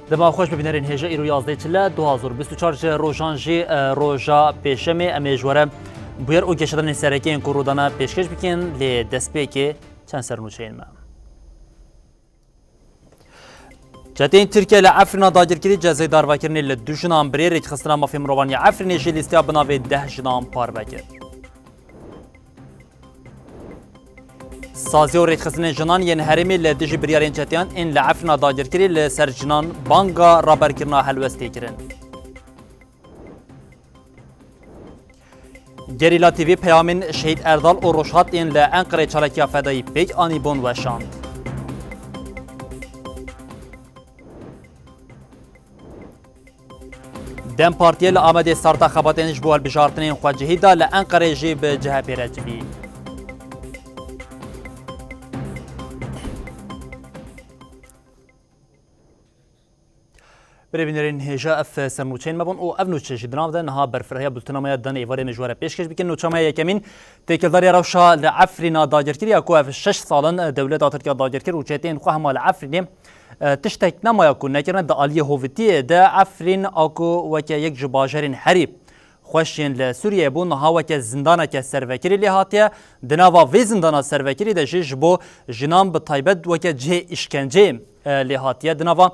دما خوش ببینرین هجا ایرو 11 چله 2024 روزان جی روزا پیشمی امیجواره بویر او گشتن سرکی این کورودانا پیشکش بکن لی دسپی که چند سرنوچه ما جاتين تركيا لعفرنا داجر كري جزاي دار واكرني لدوشنام بريرك خستنا ما في مرواني عفرني جي ليستيا بناوي 10 جنام بار واكر سازي وريك خستنا جنان ين هرمي لدجي بريارين جاتيان ان لعفرنا داجر كري لسر جنان بانغا رابر كرنا حلوستي كرن جريلا تي في بيامين شهيد اردال و روشهات ان لانقره چالكيا فداي بيك اني بون وشاند دم پارتیه لآمده سارتا خباتینش بوال بجارتنین خواجهی دا لانقره جی به جهه پیرجبی بربینرین هجا اف سرنوچین مبون او افنوچه جدناو ده نها برفرهیا بلتنامه دن ایواره مجواره پیشکش بکن نوچامه یکمین تکلداری روشا لعفرینا داجرکری اکو اف 6 سالن دولت ترکیه داجرکر و چهتین خو همال عفرینی تشتك نما يكون نكرنا دا آلية هوفتية دا عفرين أكو وكا يك جباجرين حريب خوشين لسوريا بون ها وكا زندانا كا سرفكري اللي هاتيا دناوا في زندانا سرفكري دا جيش بو جنام بطيبت وكا جه اشكنجي اللي هاتيا دناوا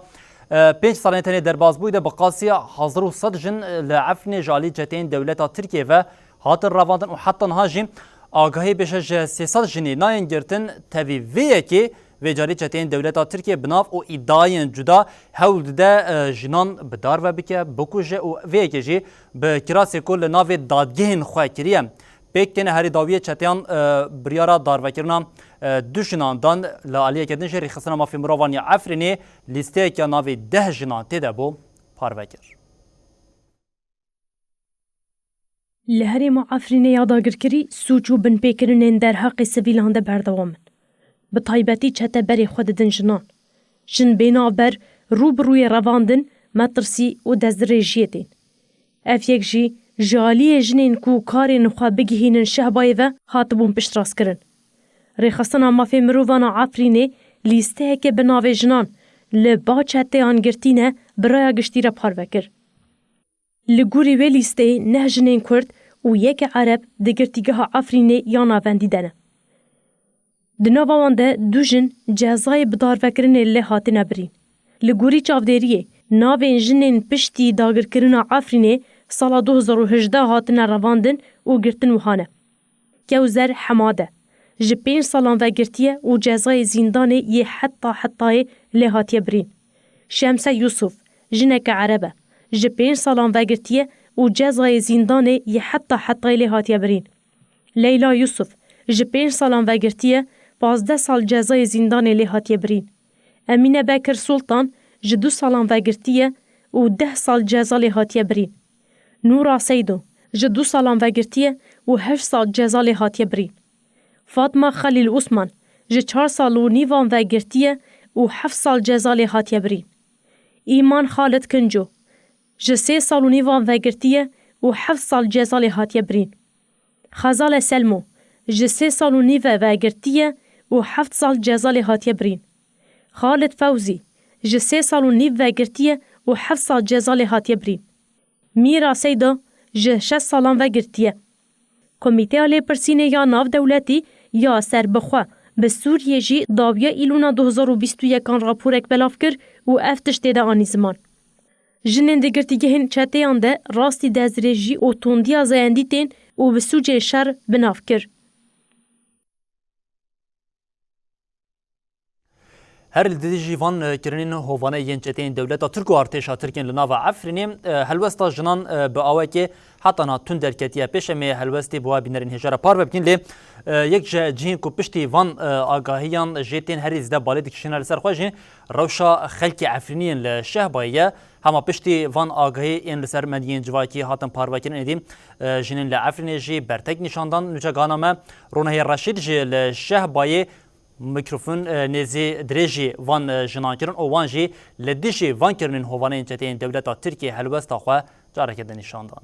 5 سالين تاني درباز بويدا بقاسيا حاضروا صدجن لعفرين جالي جتين دولتا تركيا و هات الرواندن وحتى نهاجي آگاهی بشه 300 جنی ناین گرتن تاوی ویه که و جاری چتین دولت ترکیه بناف و ادعای جدا حول ده جنان بدار و بکه بکوجه و ویه که جی به کراس کل ناو دادگهن خواه کریه پیکتین هری داویه چتیان بریارا دار و کرنا دو جنان دان لعالیه که دنجه ریخصنا مافی مروانی عفرینی لیسته که ناو 10 جنان تیده بو پاروکر لهری معفرینه یاداگرکری سوچو بن پیکرنین در حق سویلان ده بردوامن. بطایبتی چته بری خود دن جنان. جن بینابر روبروی رواندن مطرسی و دزدریجیه دین. اف یک جی جالی جنین کو کاری نخوا بگیهینن شهبای و هاتبون پشت راست کرن. ریخستنا مافی مرووانا عفرینه لیسته که بناوی جنان لبا چته آنگرتینه برای گشتی را پار وکر. لگوری وی لیسته نه جنین کرد و یک عرب دگرتیگه عفرینه یا ناوندی دنه. دناوان ده دو جن جزای بدار وکرن لی هاتی نبرین. لگوری چاودریه ناوین جنین پشتی داگر کرن عفرینه سال 2018 هاتن رواندن و گرتن وحانه. کوزر حماده. جپین سالان و گرتیه و جزای زیندانه یه حتی لی هاتی برین. شمسه یوسف جنک عربه. جپین سالان و گرتیه و جزای زیندانه یه حتی لی هاتی برین. لیلا یوسف جپین سالان و گرتیه 15 سال جزای زندان لی هاتی برین. امینه بکر سلطان جدو سالان و گرتیه و 10 سال جزا لی هاتی برین. نورا سیدو جدو سالان و گرتیه و 8 سال جزا لی هاتی برین. فاطمه خلیل عثمان ج 4 سال و نیوان و گرتیه و 7 سال جزا لی هاتی برین. ایمان خالد کنجو ج 3 سال و نیوان و گرتیه و 7 سال جزا لی هاتی برین. خزال سلمو ج 3 سال و نیوه و گرتیه و 7 سال جزا لی هاتی برین. خالد فوزی ج 3 سال و نیو و گرتیه و 7 سال جزا لی هاتی برین. میرا سیدا ج 6 سالان و گرتیه. کمیته آلی پرسینه یا ناو دولتی یا سر بخوا به سوریه جی داویا ایلونا 2021 راپورک بلاف کر و افتش دیده آنی زمان. جنین دگرتیگه هن چته آنده راستی دزریجی و توندیا زیندی تین و به سوجه شر بناف کر. هر الديجي فان كرنين هوفانا ينجتين دولتا تركو ارتشا تركين لنافا عفريني هلوستا جنان بأواكي حتى نا تندر كتيا بيشمي هلوستي بوا بينرين هجارة بار ببكين لي يك جين كو بشتي فان آگاهيان جيتين هريز دا بالي دكشينا لسر خواجين روشا خلقي عفرينيين لشهبايا هما بشتي فان آگاهي ان لسر مدين جواكي هاتن بار بكين اديم جنين لعفريني جي برتك نشاندان نوچا غاناما رونهي رشيد جي لشهبايا میکروفون نزی درجی وان جنانکرن او وان جی لدیشی وان کرنین هوانه انچتین دولتا ترکیه هلوست آخوا جاره کردن نشاندان.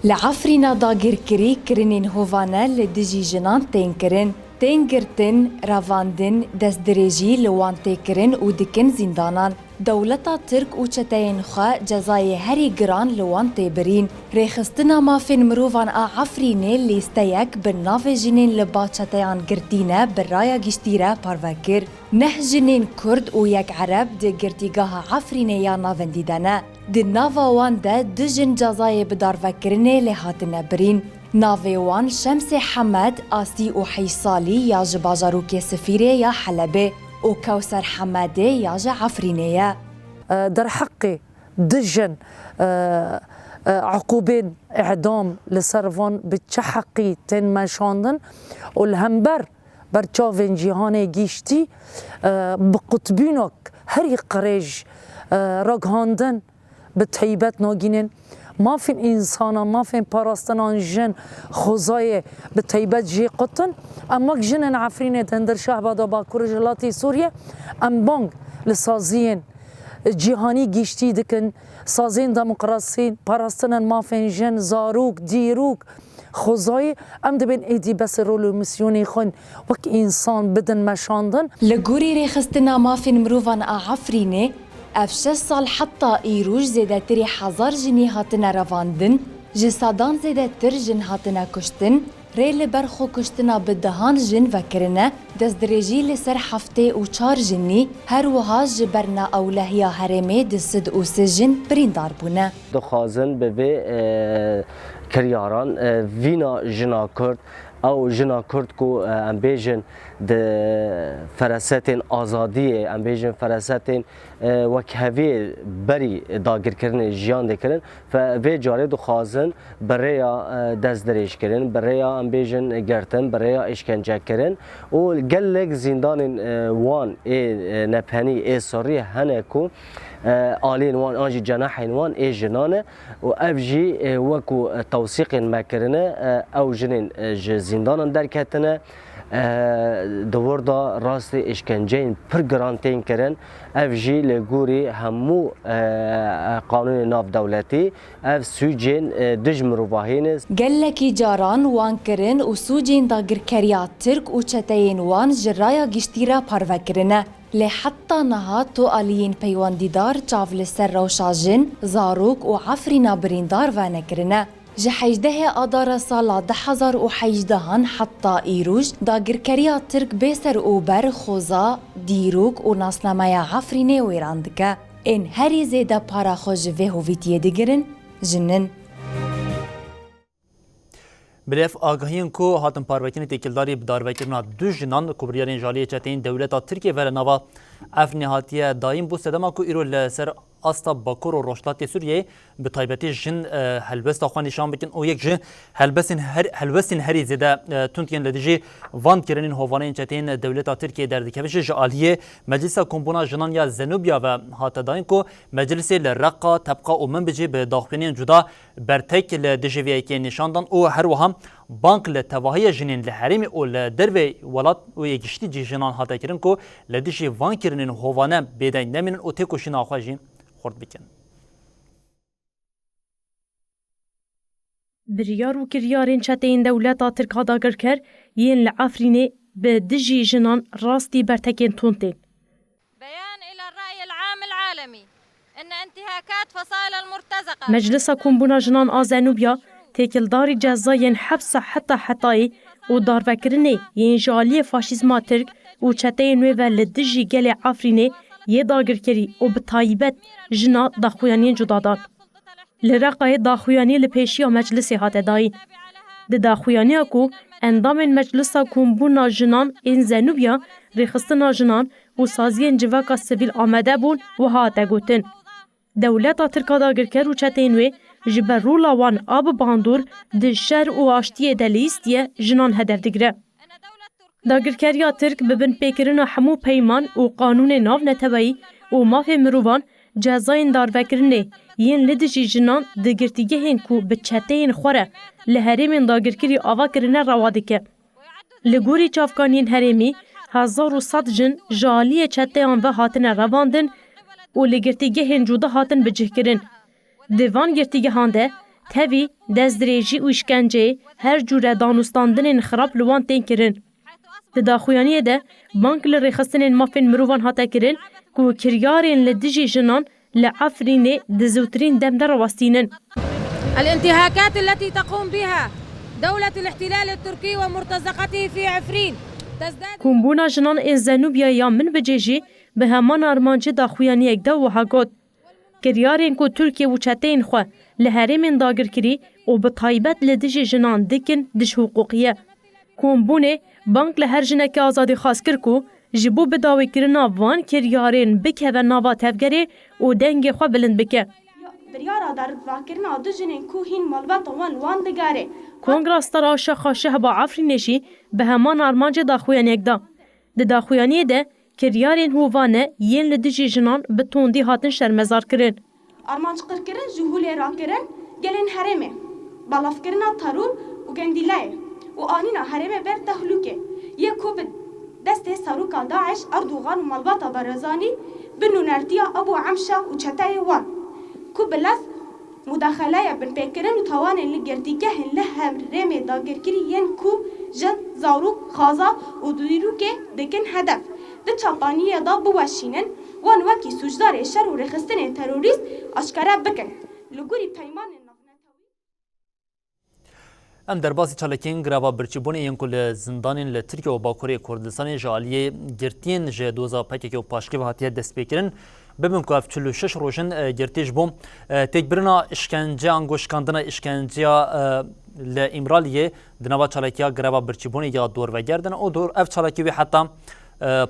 لعفرنا داگر کری کرنین هوانه لدیجی جنان تین کرن tên girtin, ravandin, destdirêjî li wan tê kirin û dikin zîndanan. Dewleta Tirk û çeteyên xwe cezayê herî giran li wan tê birîn. Rêxistina mafên mirovan a Efrînê lîsteyek bi navê jinên li ba çeteyan girtîne bi raya giştî re parve kir. Neh jinên Kurd û yek Ereb di girtîgeha Efrînê ya navendî de ne. Di nava wan de du jin cezayê bi darvekirinê lê hatine birîn. Navê wan Şemsê Hemed asî û heyş salî ya ji bajarokê Sifîrê ya Helebê û Kewser Hemedê ya ji Efrînê ye. در حقي دجن عقوبين إعدام لسروان بتشحقي تن مشاندن والهمبر برچاوين جيهاني جيشتي بقطبينك هري قريج رقهاندن بتهيبت ناجينين ما فين إنسانا ما فين باراستنان جن خزاي بتهيبت جي قطن أما جنن عفرينة تندر شهبادا باكور جلاتي سوريا أم بانك لسازين جیهانی گیشتی دکن سازین دموکراسی پاراستنن مافین جن زاروک دیروک خوزای ام دبین ایدی بس رول و میسیونی خون وک انسان بدن مشاندن لگوری ریخستنا مافین مروفان عفرینه اف 6 سال حتی ایروش زیده تری 1000 جنی هاتنه رواندن جسادان زیده تر جن هاتنه کشتن ریل برخو کشتنا بدهان جن وکرنه دزدرجی لسر هفته و 4 جنی هر وها جبرنا اولهیا هرمه دسد و سجن بریندار بونه دخوازن به کریاران وینا جنا کرد او جنا کرد کو ام بیژن د فراستین آزادی ام بیژن فراستین وکهوی بری داگر کردن جیان دکرن و جاره دخوازن برای دزدریش کردن برای ام بیژن گرتن برای اشکنجه کردن و گلک زندان وان نپنی سوری هنه کو آلین وان آنجی جناحین وان جنانه و افجی وکو توثیق مکرنه او جنین زندان درکتنه دوردا راست اشکنجین پر گرانتین کرن افجی لگوری همو قانون ناف دولتی اف سوجین دجمرو باهینس گلکی جاران وان کرن و سوجین داگر کریات ترک و چتین وان جرایا گشتیرا پرو کرنه لحتى نهات آليين بيوانديدار چاول سر روشاجن زاروك و عفرينا بريندار وانكرنا جحيجده آدار سالا 2018 حتى إيروج داگر كريا ترك بيسر اوبر خوزا ديروك و ناسنامايا عفريني ويراندكا ان هري زيدا پارا خوش وه هويتيه دگرن جنن برف آگاهین کو هاتن پاروکین تکیلداری بداروکینا دو جنان کبریارین جالی چتین دولتا ترکیه و نوا افنهاتیه دایم بو سدما کو ایرو لسر استا باکور و روشتات سوریه به تایبتی جن هلبست اخوان نشان بکن او یک جن هلبستین هری زده تونتین لدیجی وان کرنین هوانین چتین دولتا ترکیه در دکوش جالیه مجلس کمبونا جنان یا زنوبیا و هات داین کو مجلس لرقا تبقا و من بجی به داخلین جدا برتک لدیجی که نشاندان او هر وهم بانک لتواهی جنین لحریم او لدروی ولات و یکشتی جنان هات کرن کو لدیجی وان کرنین هوانه بدین نمین او تکوشین آخواجین خورد بکن. بریار و کریارین چتین دولتا ترکا داگر کر یین لعفرینه به دجی جنان راستی برتکین تونتین. بيان إلى الرأي العام العالمي أن انتهاكات فصائل المرتزقة مجلس كومبونا جنان آزنوبيا تکلداری جزاین حبس حتی و داروکرنه ین جالی فاشیزما ترک و چتین و لدجی گل عفرینه یه داگر کری و به تایبت جنا داخویانین جدادان. لرقای داخویانی لپیشی مجلس هات داین. ده داخویانی اکو اندام مجلس کمبونا جنان این زنوبیا ریخستنا جنان و سازین جواکا سویل آمده بون و هات گوتن. دولتا ترکا داگر کر و چتین و جبر رولا وان آب باندور ده شر و آشتیه دلیستیه جنان هدف دگره. داگرکریا ترک ببن پیکرنا همو پیمان و قانون ناو نتوایی و ماف مروان جزاین داروکرنه ین لدجی جنان دگرتیگه هن کو بچتین خوره لحریم داگرکری آوا کرنه روادکه. لگوری چافکانین حریمی 1100 جن جالی چتیان و هاتن رواندن و لگرتیگه هن جوده هاتن بجه کرن. دیوان گرتیگه هانده تاوی دزدریجی و اشکنجه هر جوره دانستاندن خراب لوان تین کرن. Li daxuyaniyê de bank li rêxistinên mafên mirovan hate kirin ku kiryarên li dijî jinan li Efrînê di zûtirîn dem de rawastînin. الانتهاكات التي تقوم بها دولة الاحتلال التركي ومرتزقته في عفرين تزداد Kombûna jinan ên Zenûbiya ya min bicêjî bi heman armancê daxuyaniyek de wiha got. Kiryarên ku Tirkiye û çeteyên xwe li herêmên dagirkirî û bi taybet li dijî jinan dikin dişhûquqiye. Kombûnê bank li her jinekê azadî xas kir ku ji bo bidawîkirina van kiryarên bikeve nava tevgerê û dengê xwe bilind bike. Biryara darvakirina du jinên ku hîn malbata wan wan digare. Kongra Stara Şexa Şehba Efrînê jî bi heman armancê daxuyaniyek da. Di daxuyaniyê de kiryarên hovane yên li dijî jinan bi tondî hatin şermezar kirin. Armanc qirkirin ji hulê rakirin gelên herêmê. Balavkirina tarûr û gendilayê û anîna herêmê ber tehlûkê. Yê ku bi destê serûka Daeş, Erdogan û malbata Barzanî bi nûnertiya Ebu Emşa û çeteyê wan. Ku bi lez مداخلة بالبكرين وتوانين لجرديجهن لها رمي داغركري ين كو جن زاروك خازا وديروكي دكن هدف ده چاپانية دا بواشينن وان وكي سوجدار شر ورخستن تروريست اشكارا بكن لغوري پیمان ام دربازی چالکین گرava برچبونی ین کل زندانین ل ترکیه و باکوری کردستان جالیه گرتین ج 2005 و پاشکی و هاتیه دست بکرین ببین که 46 روزن گرتیج بوم تکبرنا اشکنجه انگوشکاندنا اشکنجه ل امرالیه دنوا چالکیا گرava برچبونی یا دور و گردن او دور اف چالکی و حتی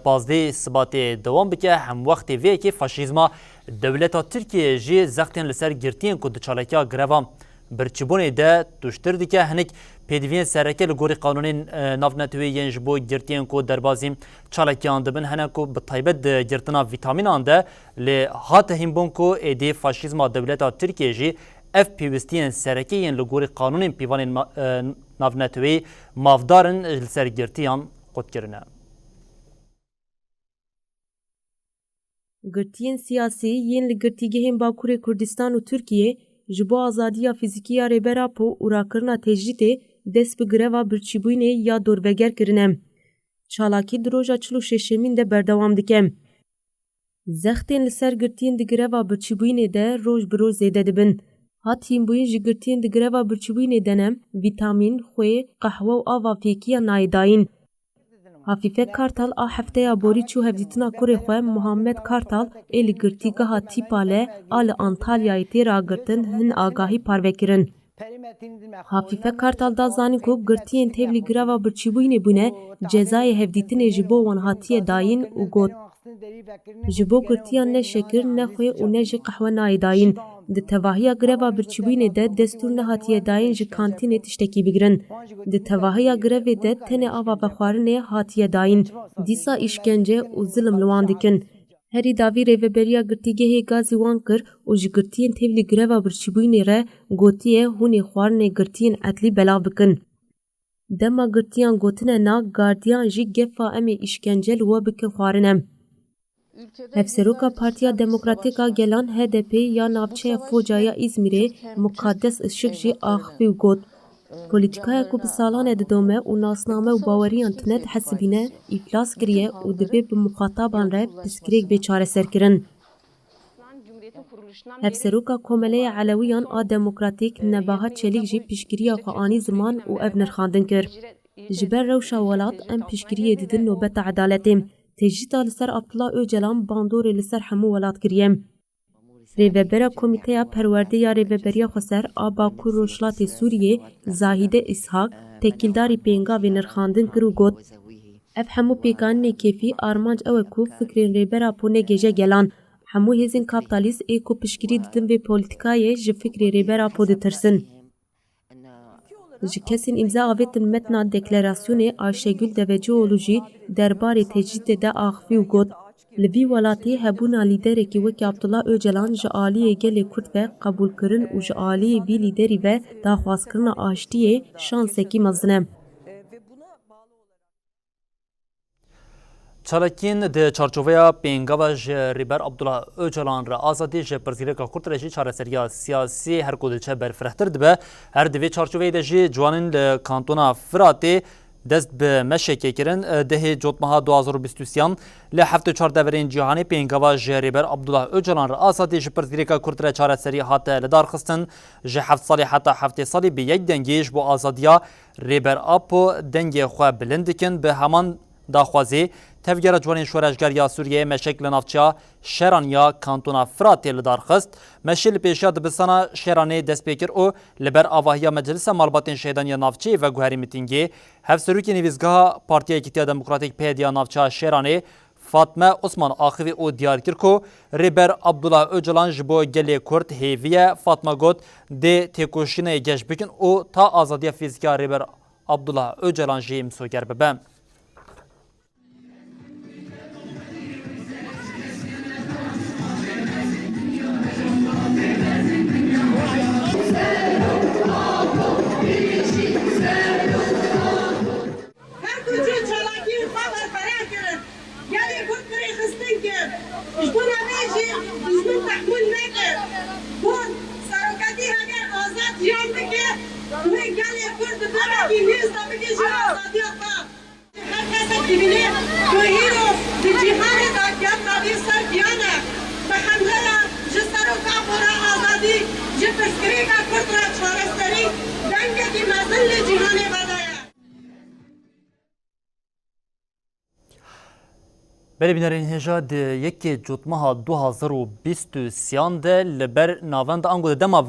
پازده ثبات دوام بکه هم وقت وی که فاشیزما دولت ترکیه جی زختین لسر گرتین کد چالکیا گرava برچبونی ده توشتر دیگه هنگ پیدوین سرکه لگوری قانونین نافنتوی ینج بو گرتین کو دربازیم چالکیان دبن هنگ کو بطایبت گرتنا ویتامین آنده لی هات هم بون کو ایدی فاشیزما دولت ترکیه جی اف پیوستین سرکه ین لگوری قانونین پیوانین نافنتوی مافدارن لسر گرتیان قد کرنه. گرتین سیاسی ین لگرتیگهین باکوری کردستان و ترکیه ji bo azadiya fîzîkî ya rêbera po û rakirina tecrîtê dest bi gireva birçîbûnê ya dorveger kirine. Çalakî di roja çil û şêşemîn de berdewam dike. Zextên li ser girtiyên di gireva birçîbûnê de roj bi roj zêde dibin. Hatînbûyîn ji girtiyên di gireva birçîbûnê de ne vîtamîn, xwê, qehwe û ava fêkiya nayê dayîn. Hafife Kartal a hefteya borî çû hevdîtina kurê xwe Muhammed Kartal ê li girtîgeha Tîpale a li Antalyayê tê ragirtin hin agahî parvekirin. Hafife Kartal da zanîn ku girtiyên têv li gireva birçîbûnê bûne cezayê hevdîtinê ji bo wan hatiye dayîn û got. Ji bo girtiyan ne şekir ne xwê û ne jî qehwe nayê dayîn. Di tevahiya gireva birçîbûnê de destûr nehatiye dayîn ji kantînê tiştekî bigirin. Di tevahiya girevê de tenê ava vexwarinê hatiye dayîn. Dîsa îşkence û zilim li wan dikin. Herî davî rêveberiya girtîgehê gazî wan kir û ji girtiyên têv li gireva birçîbûnê re gotiye hûn ê xwarinê girtiyên etlî belav bikin. Dema girtiyan gotine na gardiyan jî gefa em ê îşkence li we bikin xwarine. Hevseroka Partiya Demokratîk a Gelan HDP ya navçeya Focaya İzmirê Mukaddes Işık jî axivî û got. Polîtîkaya ku bi salan e didome û nasname û baweriyan tune dihesibîne îflas kiriye û dibe bi muxataban re piskirêk bêçareserkirin. Hevseroka Komeleya Elewiyan a Demokratîk Nebahat Çelik jî piştgiriya xwe anî ziman û ev nirxandin kir. Ji ber rewşa welat em piştgiriyê didin nobeta edaletê. Tecrîta li ser Abdullah Öcalan bandorê li ser hemû welat kiriye. Rêvebera Komîteya Perwerdeya Rêveberiya Xweser a Bakur Rojhilatê Sûriyê Zahîde İshak tekîldarî pêngavê nirxandin kir û got. Ev hemû pêkanînê kêfî armanc ew e ku fikrên rêbera po negêje gelan. Hemû hêzên kapitalîst ê ku piştgirî didin vê polîtîkayê ji fikrê rêbera po ditirsin. Ji kesên îmza avêtin metna deklarasyonê Ayşegül Devecioğlu jî derbarê tecrîtê de axivî û got. Li vî welatê hebûna lîderekî wekî Abdullah Öcalan ji aliyê gelê Kurd ve qebûlkirin û ji aliyê vî lîderî ve daxwazkirina aştiyê şansekî mezin e. Çalakîn di çarçoveya pêngava ji rêber Abdullah Öcalan re azadî ji pirsgirêka Kurd re jî çareseriya siyasî her ku diçe berfirehtir dibe. Her di vê çarçoveyê de jî ciwanên li kantona Firatê دست به مشکی کرن ده جوتمها 2023 ل 74 دورین جهانی پینگوا جریبر عبدالله اوجلان را آزادی جپرتریکا کورتر چاره سری هات لدار خستن ج 7 سالی حتی 7 سالی به یک دنگیش بو آزادیا ریبر اپو دنگ خو بلندکن به همان داخوازی تفجر جوان شورشگر یا سوریه مشکل نافچا شران یا کانتونا فرات لدار خست مشل پیشا دبستانا شرانه دست پیکر او لبر آواهیا مجلس مالباتین شهدان یا نافچی و گوهری میتینگی هفسروکی نویزگاه پارتی ایکیتیا دموکراتیک پیدیا نافچا شرانه فاطمه عثمان آخوی او دیار کرکو ریبر عبدالله اوجلان جبو گلی کرد هیویه فاطمه گوت ده تکوشین گش بکن او تا آزادی فیزیکا ریبر عبدالله اوجلان جیم سوگر ببم بله بینارین هجاد یکی جوتمها 2023 ده لبر ناوند آنگو دما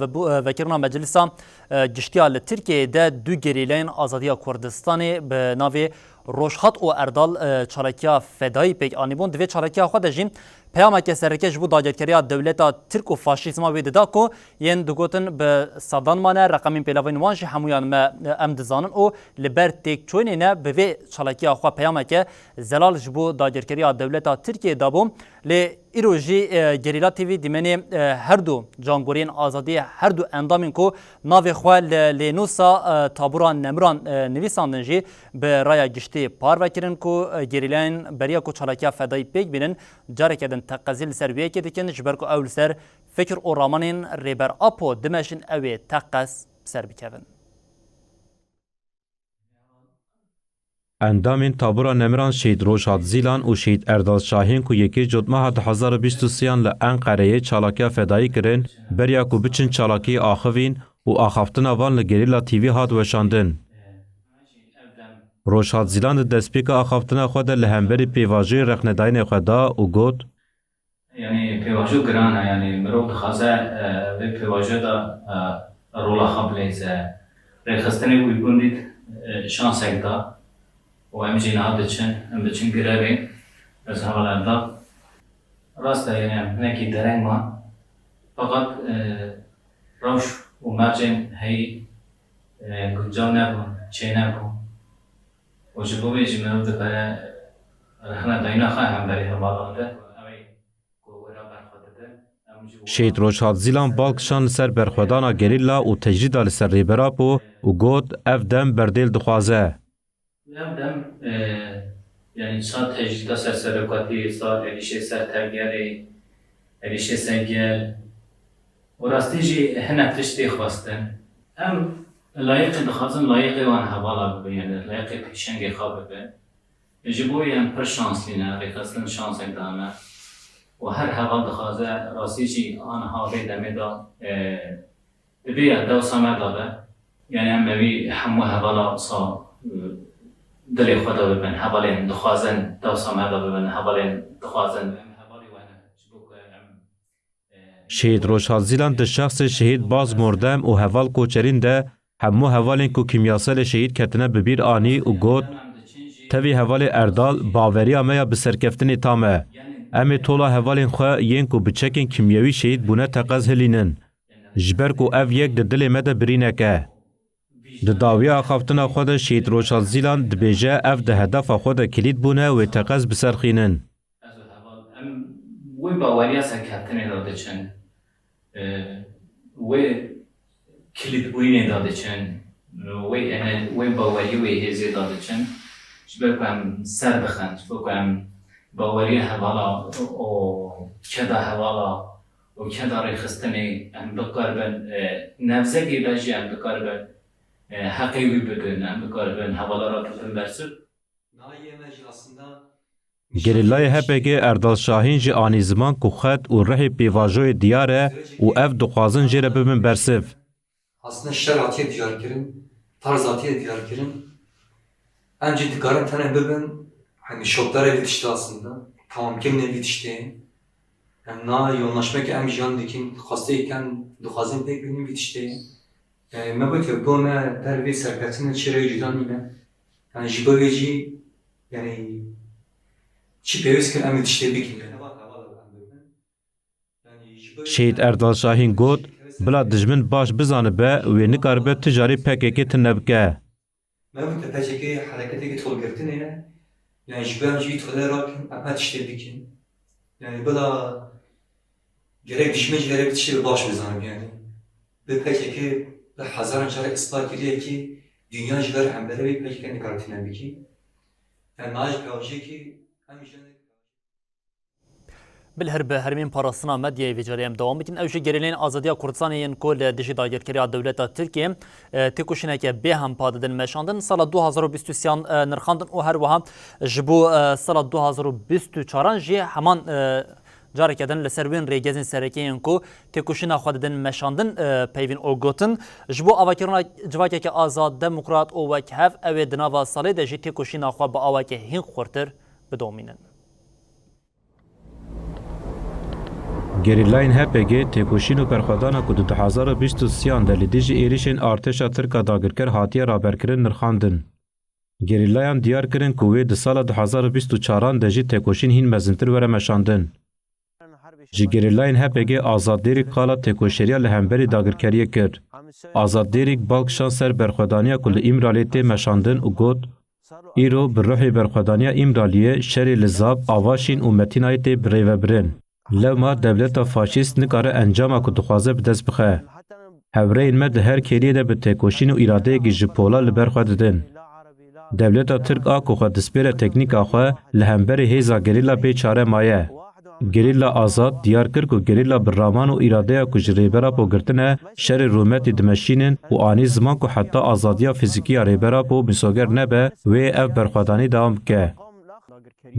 وکرنا مجلسا گشتیال ترکیه ده دو گریلین آزادی کردستانی به ناوی روشخط و اردال چالکیا فدایی پیک آنیبون دوی چالکیا خود جین پیام که سرکش بود داجرکریا دولتا ترک و فاشیسم وید داکو ین دگوتن به صدان مانه رقمین پیلاوین وانش همویان ما امدزانن او لبر تک چوینه نه به وی چالکیا خو پیام که زلال جبو داجرکریا دولتا ترکیه دابو ل ایروجی گریلا تیوی دیمنی هر دو جانگورین آزادی هر دو اندامین کو ناو خوال لنوسا تابوران نمران نویساندن جی به رای گشتی پار وکرن کو گریلین بریا کو چالکیا فدایی پیک بینن جاره کدن تقزیل سر وی که دیکن جبر کو اول سر فکر او رامانین ریبر اپو دمشن اوی تقص سر بکوین اندامین تابورا نمران شهید روشاد زیلان و شهید ارداز شاهین کو یکی جدمه 2023 لانقره چالاکیا فدایی کرن بریا کو بچن چالاکی آخوین و آخافتن آوان لگریلا تیوی هات وشاندن. روشاد زیلان دسپیک آخافتن خود لهمبری پیواجی رخنداین خدا و گوت یعنی پیواجو گرانه یعنی مرو خازه به پیواجو دا رولا خبلیزه رخستنی کوی بوندید شانسک دا و امجی نهاد بچن گرابین از حوالان دا راسته یعنی نکی درنگ ما فقط روش و مرجن هی گنجاو نبون چه نبون و جبو بیجی منو ده برای رخنا داینا خواه هم بری حوالان ده شهید روشاد زیلان بالکشان لسر برخودانا گریلا و تجریدا لسر ریبراپو و گوت اف دم بردیل دخوازه. دم یعنی سا تجریدا سر سرکاتی سا الیشه سر ترگری الیشه سنگل و راستی جی هنه تشتی خواستن هم لایق دخوازن لایق وان حوالا ببین لایق پیشنگ خواب ببین جبوی هم پر شانس لینه ریخستن شانس اگدامه و هر حوال دخوازه راستی جی آنها به دمه دا دبی دو سامه داده یعنی هم بی همو حوالا سا دلی خدا ببین حوالین دخوازن دو سامه دا ببین حوالین دخوازن شهید روشاد زیلان ده شخص شهید باز مردم و حوال کوچرین ده همو حوالین کو کیمیاسل شهید کتنه ببیر آنی و گوت توی حوال اردال باوری آمه بسرکفتنی تامه امی طولا حوالین خواه ین کو بچکین کیمیاوی شهید بونه تقاز هلینن جبر کو اف یک ده دل مده برینه که ده داوی آخافتن خود شهید روشاد زیلان ده بیجه اف ده هدف خود کلید بونه و تقاز بسرخینن وی باوریا سکتنی داده چن وی کلید بوینه داده چن وی باوری وی هزی داده چن جبر کنم سر بخند جبر کنم باوری حوالا و کدا حوالا و کدا ریخستنی هم بکار بن نفسه گی بجی هم بکار بن حقی وی بدن ام بکاربن havalara tutun bersin. گریلای هپگی اردال شاهین جی آنی زمان کو خط و رحی پیواژوی دیاره و اف دخوازن جیره ببین برسف. Aslında şeratiye diyar kirin, tarzatiye diyar kirin. Önce dikarim tane bebin, hani şoklara bitişti aslında. Tamam kimle bitişti. Yani na yoğunlaşmak em jiyan dikin, hastayken duhazın pek benim bitişti. Yani mebek bu me terbiye serkatının çireyi cüdan yine. Yani jibaveci, yani çi peviz ki em bitişti bikin. شهید اردال شاهین گوت بلا دجمن باش بزانه به و نکاربه تجاری پککی تنبکه. Mevcut tepeceki harekete git ol girdin yine. Yani jibem jiyi tolerakin, apet işte bikin. Yani bula gerek dişmeci gerek dişi baş bizanım yani. Bir pekeki bir hazaran çare ispat ediyor ki dünya jiber hembere bir pekeki ne karatine biki. Yani nazik kavşe ki hem işine بالهرب هرمين باراسنا مديا في جريم دوام بكن اوجي جريلين ازاديا كردستان كل دشي دايركريا دولتا تركيا تيكوشنك بهم باددن مشاندن سال 2023 نرخاندن و هر وها جبو سال 2024 جي همان جاركدن لسروين ريجازن سركين كو تيكوشنا خوددن مشاندن بيفين اوغوتن جبو اواكرنا جواكك ازاد ديمقراط او وكهف او دناوا سالي دجي تيكوشنا خو با اواك هين خورتر بدومينن گریلاین هپگی تکوشین و پرخدانا کد 2023 دلی دیج ایریشن ارتشا ترکا داگرکر هاتیه رابرکرین نرخاندن. گریلایان دیار کرن کوی د سال 2024 دجی تکوشین هین مزنتر وره مشاندن. جی گریلاین هپگی آزادیری قالا تکوشیریا لهمبری داگرکریه کرد. آزادیریک بالک شانسر برخدانیا کل امرالیتی مشاندن و گوت ایرو بر روحی برخدانیا امرالیه شری لزاب آواشین و متینایتی بریو برن. لما دولت فاشیست نکاره انجام کو دخوازه به دست بخه. هورین مد هر کلیه ده به تکوشین و اراده گی جپولا لبرخوا ددن. دولت ترک آکو خود دسپیر تکنیک آخوا لهمبر هیزا گریلا پی چاره مایه. گریلا آزاد دیار کرد و گریلا برامان و اراده کو جریبرا پو گرتنه شر رومتی دمشینن و آنی زمان کو حتی آزادیا فیزیکی ریبرا پو مسوگر نبه و اف برخوادانی دوام که.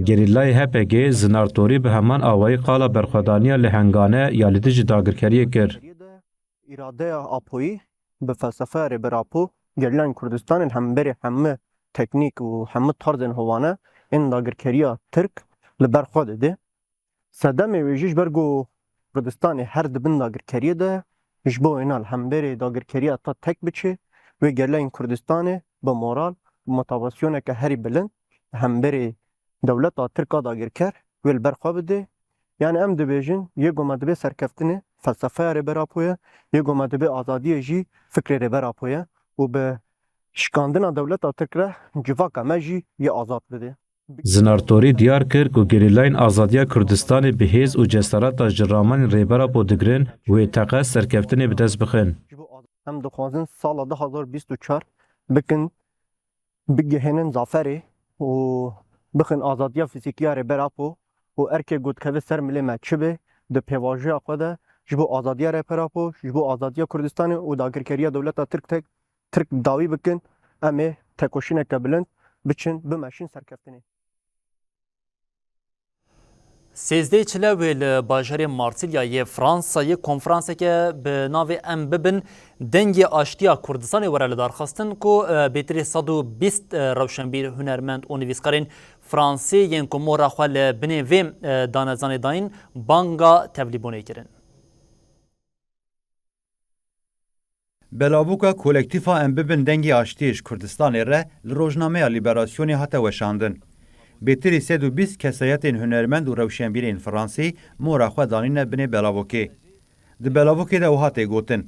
گریلای هپگی زنارتوری به همان آوایی قالا برخوادانیا لهنگانه یا لیدج داگرکریه کر. اراده آپویی به فلسفه ریبراپو گریلان کردستان همبری همه تکنیک و همه طرز هوانه این داگرکریا ترک لبرخواد ده. صدام ویجیش برگو کردستان هر دبن داگرکریه ده جبو اینال همبری داگرکریا تا تک بچه و گریلان کردستان به مورال و موتیواسیونه که هری بلند همبری دولت ترکا داگرکر ویل برخواب ده یعنی ام دبیجن یه گمدبه سرکفتنه فلسفه ریبراپویه یه گمدبه آزادی جی فکر ریبراپویه و به شکاندن دولت ترکره جواکا مجی یه آزاد بده. زنارتوری دیار کرد که گریلاین آزادیا کردستان بهیز و جسارت جرامان ریبراپو دگرن و تقه سرکفتنه به دست بخن. هم دخوازن سال 2024 بکن بگهنن زافری و بخن آزادیا فیزیکیا ریبراپو و ارکه گودکوی سر ملی مچبه ده پیواژه خود جبو آزادیا ریبراپو جبو آزادیا کردستان و داگرکریا دولت ترک داوی بکن امه تکوشین کبلند بچن بمشین سرکفتنه. سیزده چلاوی لباجر مارسیلیا یه فرانسا یه کنفرانسی که به ناو ام ببن دنگ آشتیا کردستان وره لدار خواستن که بیتری 120 روشنبیر هنرمند و نویسکارین فرانسی ین که مورا خواه بنی ویم دانزان داین بانگا تبلیبونه کرن. بلابوکا کولکتیفا ام ببن دنگی آشتیش کردستان ره لروجنامه لیبراسیونی هاتا وشاندن. بیتری 120 کسایتین هنرمند و روشنبیرین فرانسی مورا خو دانین بنی بلاوکی. د بلاوکی ده وهاته گوتن.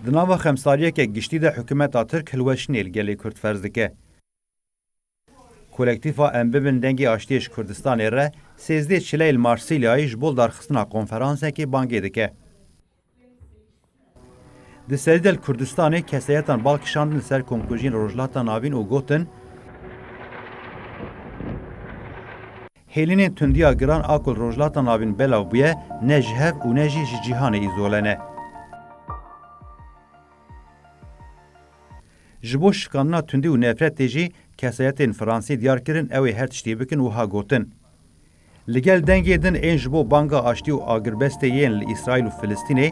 د ناو خمساریه که گشتی ده حکومت ترک هلوشنیل گلی کرد فرض دکه. کولکتیفا ام ببن دنگی آشتیش کردستان ره 13 چلیل مارسیلیایش بول درخستنا کنفرانسه که بانگی دکه. د سریدل کردستان کسایتان بالکشاندن سر کنکوژین روجلاتا ناوین و گوتن هیلین تندیا گران آکل روجلاتا ناوین بلاو بیه نجهف و نجی جیهان ایزولنه. ji bo şikanina tundî û nefretê jî kesayetên Fransî diyar kirin ew ê her tiştî bikin wiha gotin. Li gel dengê din ên ji bo banga aştî û agirbestê yên li İsraîl û Filistînê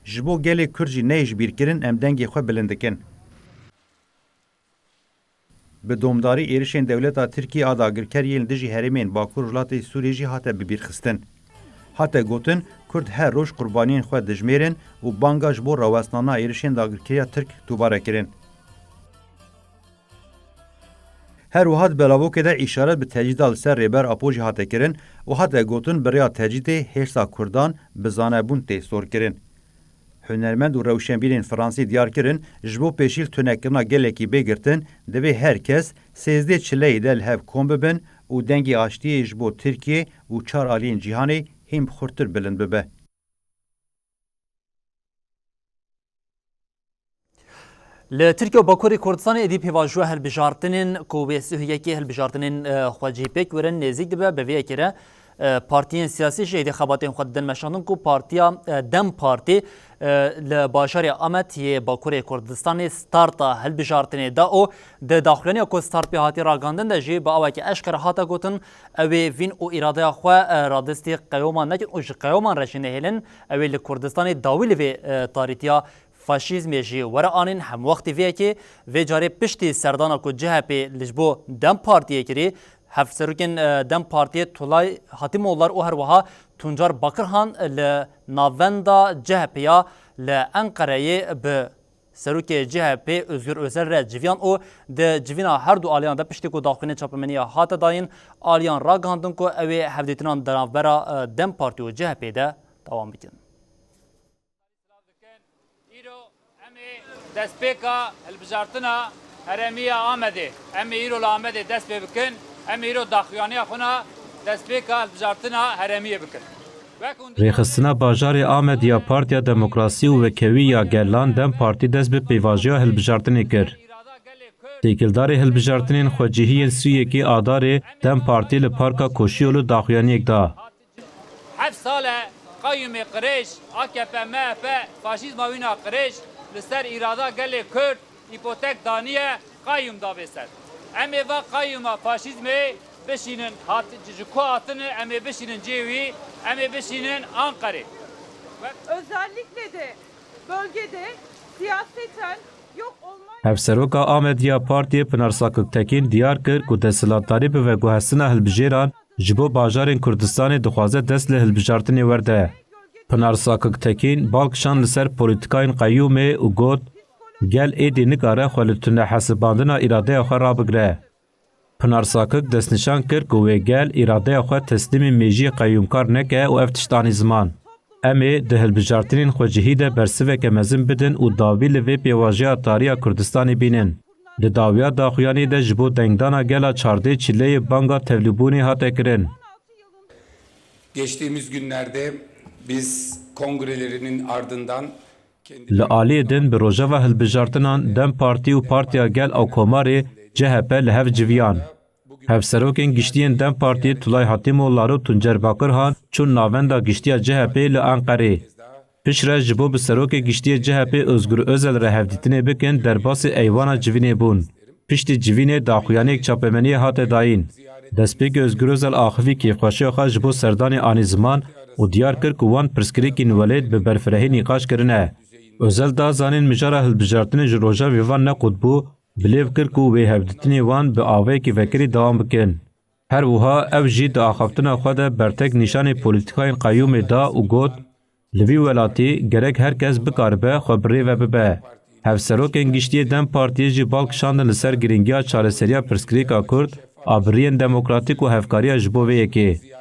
ji bo gelê Kurd jî neyê ji bîrkirin em dengê xwe bilind dikin. Bi domdarî êrişên dewleta Tirkiye a dagirkeriyên dijî herêmên Bakur Welatê Sûriyê jî hate bibîrxistin. Hate gotin Kurd her roj qurbaniyên xwe dijmêrin û banga ji bo rawestnana êrişên dagirkeriya Tirk dubare kirin. Her wiha di belavokê de îşaret bi tecîda li ser rêber Apo jî hate kirin û hate gotin biriya tecîdê hêrsa Kurdan bi zanebûn tê sor kirin. Hunermend û rewşenbîrên Fransî diyar kirin ji bo pêşîl tunekirina gelekî bêgirtin divê her kes 13 çileyê de li hev kom bibin û dengê aştiyê ji bo Tirkiye û çar aliyên cîhanê hêm xurtir bilind bibe. Li Tirkiye û Bakurê Kurdistanê êdî pêvajoya hilbijartinên ku wê sihiyekê hilbijartinên xwecî pêk werin nêzik dibe bi vê yekê re partiyên siyasî jî êdî xebatên xwe didin meşandin ku partiya Dem Partî li bajarê Amed yê Bakurê Kurdistanê starta hilbijartinê da û di daxuyaniya ku start pê hatî ragandin de jî bi awekî eşkere hate gotin ew ê vîn û îradeya xwe radistî qeyoman nekin û ji qeyoman re jî nehêlin ew ê li Kurdistanê dawî li vê tarîtiya faşîzmê jî were anîn hem wextî vê yekê vê carê piştî serdana ku CHP li ji bo Dem Partiyê kirî hevserokên Dem Partiyê Tulay Hatimoglar û her wiha Tuncar Bakirhan li navenda CHPya li Enqereyê bi serokê CHP Özgür Özel re civiyan û di civîna her du aliyan de piştî ku daxuyînê çapemeniya hate dayîn aliyan ragihandin ku ew ê hevdîtinan di navbera Dem Partî û CHP de dewam bikin. Destpêka hilbijartina herêmiya Amedê em ê îro li Amedê dest pê bikin em ê îro daxuyaniya xwe na destpêka hilbijartina herêmiyê bikin. Rêxistina bajarê Amed ya Partiya Demokrasî û Wekevî ya Gelan Dem Partî dest bi pêvajoya hilbijartinê kir. Têkildarê hilbijartinên xwecihiyên Sûriyekê adarê Dem Partî li Parka Koşiyolû daxuyaniyek da. Heft sal e qayyûmê qirêj AKP MHP faşîzma wî na qirêj li ser îrada gelê Kurd îpotek daniye qayyûm da vê ser. Em ê va qayyûma faşîzmê bişînin ji ku hatine em ê bişînin cêwî em ê bişînin Ankarê. Özellikle de bölgede siyaseten yok olma... Hevseroka Amediya Partiyê Pınar Tekin diyar kir ku desthilatdarî bi veguhestina hilbijêran ji bo bajarên Kurdistanê dixwaze dest li hilbijartinê werde. Pınar Tekin balkişan li ser polîtikayên qeyyûmê û got gel êdî nikare xwe li tunehesibandina îradeya xwe rabigire. Pınar Sakik destnîşan kir ku wê gel îradeya xwe teslîmê mêjiyê qeyyûmkar neke û ev tiştanî ziman. Em ê di hilbijartinên xwecihî de bersiveke mezin bidin û dawî li vê pêvajoya tariya Kurdistanê bînin. Li dawiya daxuyanî de ji bo dengdana gela çardê çileyê banga tevlîbûnê hate kirin. Geçtiğimiz günlerde biz kongrelerinin ardından li aliyê din bi rojeva hilbijartinan Dem Partî û Partiya Gel a Komarê CHP li hev civiyan. Hevserokên giştiyên Dem Partî Tulay Hatimoglar û Tuncer Bakirhan çûn navenda giştiya CHP li Enqerê. Pişre ji bo bi serokê giştiyê CHP Özgür Özel re hevdîtinê bikin derbasî eywana civînê bûn. Piştî civînê daxuyaniyek çapemeniyê hate dayîn. Destpêkê Özgür Özel axivî kêfxweşiya xwe ji bo serdanê anî ziman û diyar kir ku wan pirsgirêkî welêt bi berfirehî nîqaş kirine. Özel da zanên mijara hilbijartinê ji roja vê van nequtbû, bilêv kir ku wê hevdîtinê wan bi avayekî vekirî dewam bikin. Her wiha ev jî di axaftina xwe de bertek nîşanê polîtikayên qeyyûmê da û got li vî welatî gerek herkes bikaribe xwe bi rê ve bibe. Hevserokên giştiyê Dem Partiyê jî balkişandin li ser girîngiya çareseriya pirsgirêka Kurd, abiriyên demokratîk û hevkariya ji bo vê yekê.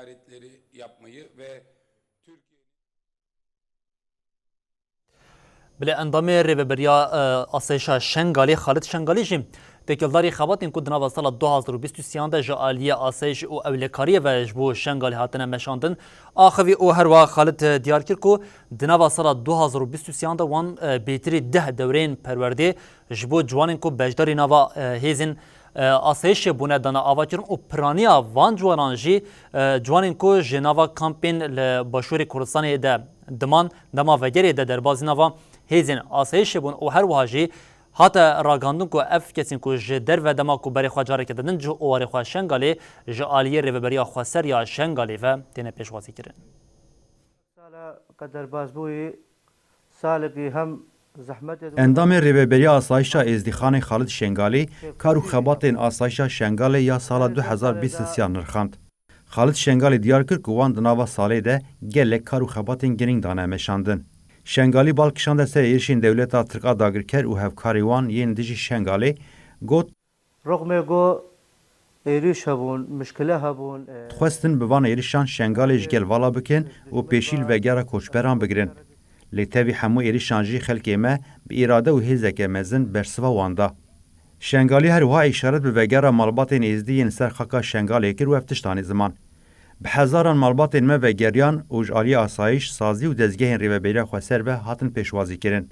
Bilê endamê rêveberiya asayişa Şengalê Xalit Şengalî jî têkildarî xebatên ku di nava sala 2023 de ji aliyê asayişê û ewlekariyê ve ji bo Şengalê hatine meşandin. Axivî û her wa Xalit diyar kir ku di nava sala 2023 de wan bêtirî 10 dewreyên perwerdê ji bo ciwanên ku beşdarî nava hêzên asayişê bûne dana avakirin û piraniya van ciwanan jî ciwanên ku ji nava kampên li başûrê Kurdistanê de diman dema vegerê de derbasî nava هیزن آسایش بون و هر وهاجی هاتا راگاندن کو اف کسین کو ج در و دما کو بری خوا جاره کدن جو اواری خوا شنگالی ج آلیه ریوبریا خوا سر یا شنگالی و تینه پیشوازی کرن قدر بازبوی سالقی هم اندام ریوبریا آسایشا ازدیخان خالد شنگالی کارو خباتین آسایشا شنگالی یا سال 2023 نرخاند. خالد شنگالی دیار کرد که وان دناوا سالی ده گلک کارو خباتین گرینگ دانه مشاندن. شنگالی بالکشانده سر ایرشین دولتا ترکا داگرکر و هفکاری وان ین دیجی شنگالی گوت رغم گو ایریش هبون مشکله هبون خواستن بوان ایریشان شنگالی جگل والا بکن و پیشیل وگره کوچبران بگرن. لتوی همو ایریشان جی خلکی ما به اراده و هیزک مزن برسوا واندا. شنگالی هر وها اشارت به وگره مالباتین ازدیین سر خاکا شنگالی کر و افتشتانی زمان. به هزاران مالباتین ما وگریان و جالی آسایش سازی و دزگهین ریوبریا خسر به هاتن پیشوازی کرن.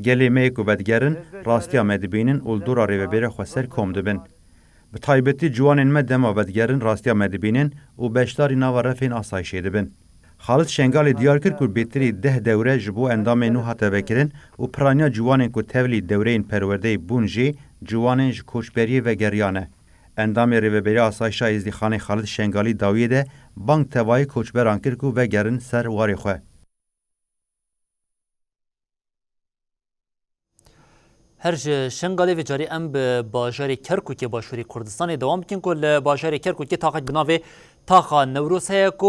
گلی میک و بدگرن راستیا مدبینن و دورا ریوبریا خسر کم دبن. به تایبتی جوانین ما دما بدگرن راستیا مدبینن و بشتاری ناو رفین آسایشی دبن. خالد شنگالی دیار کرد که بیتری 10 دوره جبو اندام نو هاته بکرن و پرانیا جوانین که تولی دوره این پرورده بونجی جوانین کوچبری و گریانه. اندام ریوبریا آسایشا ازدیخانه خالد شنگالی داویده بانک توای کوچبران کرد که و گرن سر واری خواه. هر شنگالی و جاری ام به باجاری کرکوک باشوری کردستان دوام کن که باجاری کرکوک طاقت بناوه طاقه نوروز هیا که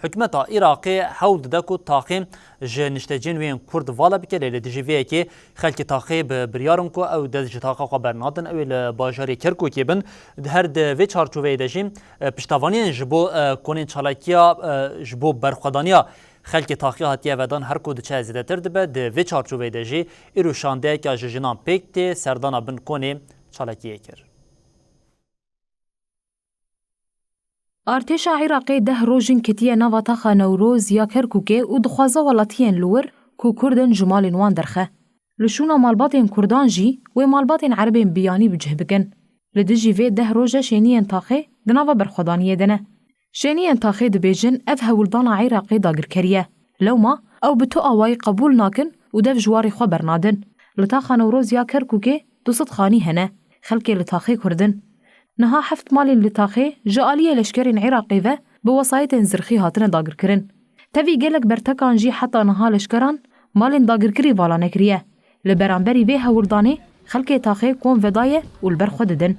حکمت عراقی حول ده که طاقه جنشتجین وین کرد والا بکه لیل دیجیویه که خلک طاقه بریارن که او دست طاقه خبرنادن او باجاری کرکوکی بن هر دوی چارچوبه داشتیم پشتوانی جبو کنین چالاکیا جبو برخوادانیا خلک طاقه هاتیه ودان هر کود چه زیاده تر دبه دوی چارچوبه داشتی ایرو شانده که جنان پیکتی سردانا بن کنی چالاکیه کرد. ارتشا عراقی 10 روژن کتیه ناوا تاخا نوروز یا کرکوکه و دخوازا ولاتیین لور کو کردن جمالین وان درخه. لشونا مالباتین کردان جی و مالباتین عربین بیانی بجه بکن. لدجی وی 10 روژه شینین تاخه دناوا برخودانیه دنه. شینین تاخه دبیجن اف هولدان عراقی داگر کریه. لو ما او بتو آوائی قبول ناکن و دف جواری خوا برنادن. لتاخا نوروز یا کرکوکه دوست خانی هنه. خلکی لتاخه کردن. نها حفت مالين لتاخي جالية لشكرين عراقي و بوسايت زرخي هاتنا داگر كرن. تفي جلك برتكان جي حتى نها لشكران مالين داگر كري والا نكريه. لبرانبري بيها ورداني خلقي تاخي كون فداية والبرخو ددن.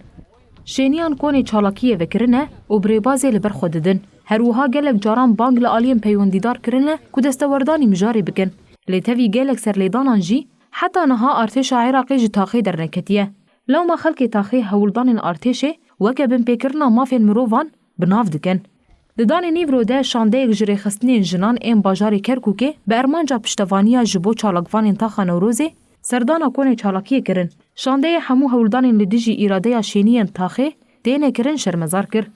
شينيان كوني چالاكية وكرنه وبريبازي لبرخو ددن. هروها جلك جاران بانگ لآليم پيونديدار كرنه كدستورداني مجاري بكن. لتفي جلك سرليدانان جي حتى نها ارتشا عراقي جي تاخي درنكتيه. لو ما خلقي تاخي هولدان ارتشي وکه بن پیکرنا مافین مروان بناف دکن. ددان نیورو ده شانده جری خستنین جنان این باجاری کرکوکه به ارمانجا پشتوانیا جبو چالاکوانین تاخا نوروزه سردانا کونه چالاکیه کرن. شانده همو هولدانین لدیجی ایراده شینین تاخه دینه کرن شرمزار کر.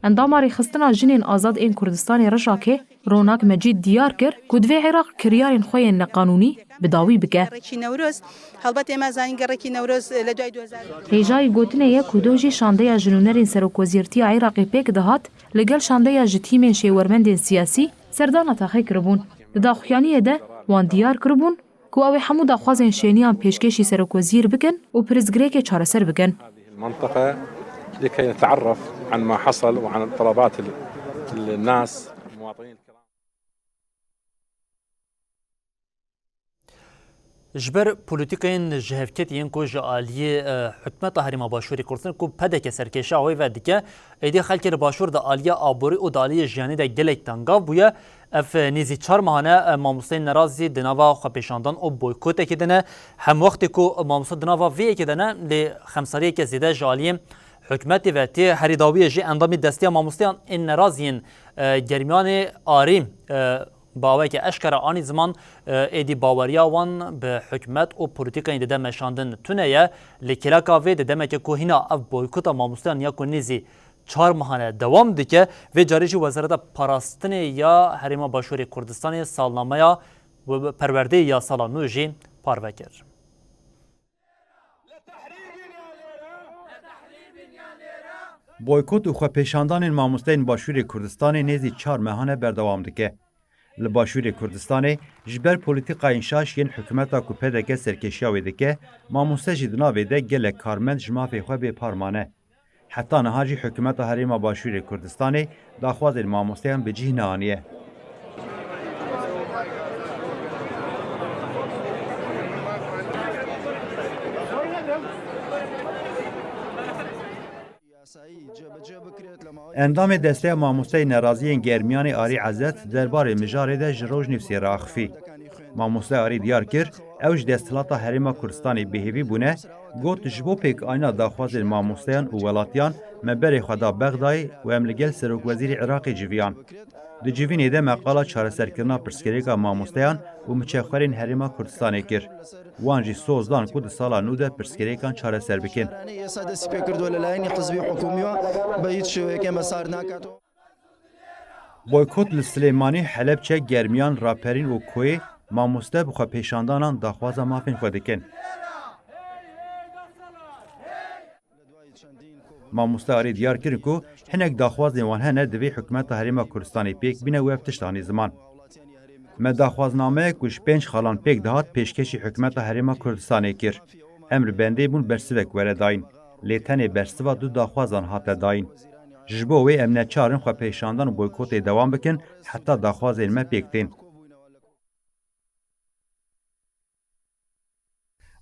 انداماری خستنا جنین آزاد این کردستان رشاکه روناک مجید دیار کر که دوی عراق کریارین خوی نقانونی بداوی بکه. هیجای گوتنه یک کدوجی شانده جنونرین سروکوزیرتی عراقی پیک دهات لگل شانده جتیمین شیورمندین سیاسی سردانا تاخی کربون. داخویانی ده وان دیار کربون که اوی حمو داخوازین شینیان پیشکشی سروکوزیر بکن و پرزگریک چارسر بکن. المنطقة لكي نتعرف عن ما حصل وعن طلبات الناس المواطنين الكرام. جبر پولیتیکین جهفکتین کو جالی حکمت هریما باشوری کردن کو پدک سرکشه اوی و دیگه ایدی خلک باشور د آلیا آبوری او دالی جانی د گلک تنگا بویا اف نیزی 4 ماهانه ماموسین نرازی دناوا خو پیشاندان او بویکوت کدنه هم وقت کو ماموس دناوا وی کدنه ل خمساری که زیده جالی حکمتی و تی هریداوی جی اندامی دستی ماموسیان این نرازین گرمیان آریم باوی که اشکره آنی زمان ایدی باوریا وان به حکمت و پولیتیکا این دیده مشاندن تونه یا لکلاکا وی دیده که کوهینا اف بویکوتا ماموسیان یا کنیزی 4 ماهانه دوام دیگه و جاریجی وزارت پاراستن یا حریما باشوری کردستان سالنامه یا پرورده یا سالانو جی پاروکر. بویکوت و خۆپێشاندانên مامۆستeyên Başûrê Kurdistanê nêzî 4 mehane berdewam dike. Li Başûrê Kurdistanê ji ber polîtîkayên şaş yên hikûmeta ku pedeke serkêşiya wê dike, mamoste jî di navê de gelek karmend ji mafê xwe bêparmane. Heta niha jî hikûmeta Herêma Başûrê Kurdistanê daxwazên mamosteyan bi cih neaniye. Endamê desteya mamosteyê neraziyên Germiyanê Arî Ezet derbarê mijarê de ji Rojnivsê re axivî. Mamoste Arî diyar kir, ew ji desthilata Herêma Kurdistanê bêhêvî bûne, got ji bo pêkayîna daxwazên mamosteyan û welatiyan me berê xwe da Bexdayê û em li gel Serokwezîrê Iraqê civiyan. Di civînê de meqala çareserkirina pirsgirêka mamosteyan û miçexwerên Herêma Kurdistanê kir. Wan jî soz dan ku di sala nû de pirsgirêkan çareser bikin. Boykot li Silêmanî, Helepçe, Germiyan, Raperîn û Koyê mamoste bi xwepêşandanan daxwaza mafên xwe dikin. Mamoste Arî diyar kirin ku hinek daxwazên wan hene divê hikûmeta Herêma Kurdistanê pêk bîne wê tiştanî ziman. Me daxwaznameyek ku ji 5 xalan pêk dihat pêşkeşî hikûmeta Herêma Kurdistanê kir. Em li bendê bûn bersivek were dayîn. Lê tenê bersiva du daxwazan hate dayîn. Ji bo wê em neçarin xwepêşandan û boykotê dewam bikin heta daxwazên me pêk tên.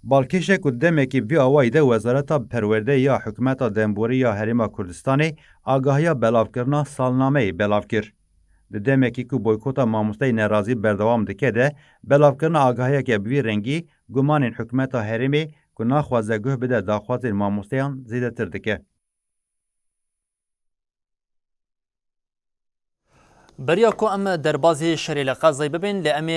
Balkêşek û demekî vî awayî de Wezareta Perwerdeyê ya hikûmeta Demborî ya Herêma Kurdistanê agahiya belavkirina salnameyê belav kir. Di demekî ku boykota mamosteyê nerazî berdewam dike de belavkirina agahiyeke bi vî rengî gumanên hikûmeta Herêmê ku naxwaze guh bide daxwazên mamosteyan zêdetir dike. بریا کو ام دربازی شری لقزای ببین ل ام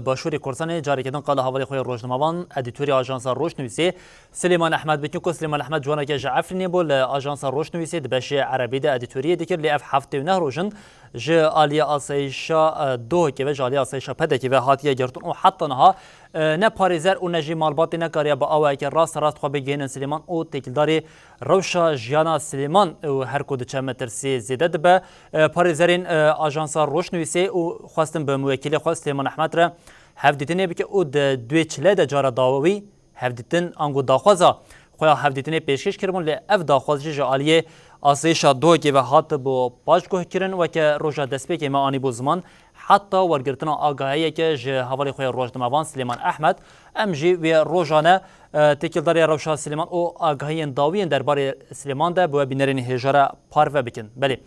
باشوری کردستان جاری کردن قال حوالی خوی روزنامه‌وان ادیتوری آژانس روشنویسی سلیمان احمد بتون کو سلیمان احمد جوانا که جعفری بول آژانس روشنویسی دبش عربی ده ادیتوری دکر ل اف هفته نه روزن ج عالی آسایشا دو که و عالی آسایشا پده که و هاتیه گرتون و حتی نها نه پاریزر و نجی مالبات نه کاریا با آوای که راست خو بگین سلیمان او تکلداری روشا جیانا سلیمان و هر کد چمتر سی زیده به پاریزرین آژانس روشنویسی و خواستم به موکلی خواست سلیمان احمد را هفدیتنه بکه او دوی چله ده جارا داوی هفدیتن انگو داخوازا خویا هفدیتنه پیشکش کرمون ل اف داخوازی جالیه آسایشا دو که و هات بو پاشگاه کرن و که روزا دسپی که ما آنی بو زمان حتی ورگرتنا آگاهی که ج حوالی خوی روزنامه‌وان سلیمان احمد ام جی و روزانه تکلداری روشا سلیمان او آگاهی داوی درباره سلیمان ده بو بینرین هجاره پارو بکن بله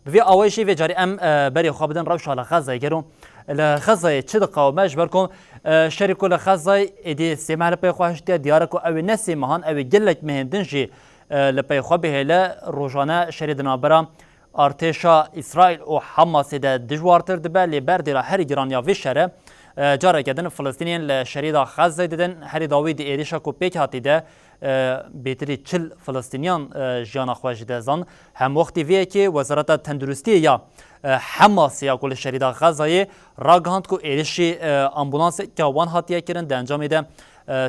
بوی آوایشی و جاری ام بری خوابدن روشا لغزه گرو لغزه چه دقاومش برکم شریکو لغزه ایدی سیمه لپی خواهشتی دیارکو او نسی مهان او گلک مهندن جی لپی خوابه ل روزانه شریدنا برام ارتشا اسرائیل و حماس ده دجوارتر دبه لبردی را هر گرانیا وی شهره جاره کردن فلسطینیان لشریدا غزه دیدن هر داوی دی ایریشا کو پیک هاتی ده بیتری 40 فلسطینیان جانا خواج ده زان هم وقتی وی که وزارت تندرستی یا حماس یا کل شریدا غزه راگاند کو ایریشی امبولانس که وان هاتیه کردن ده انجام ده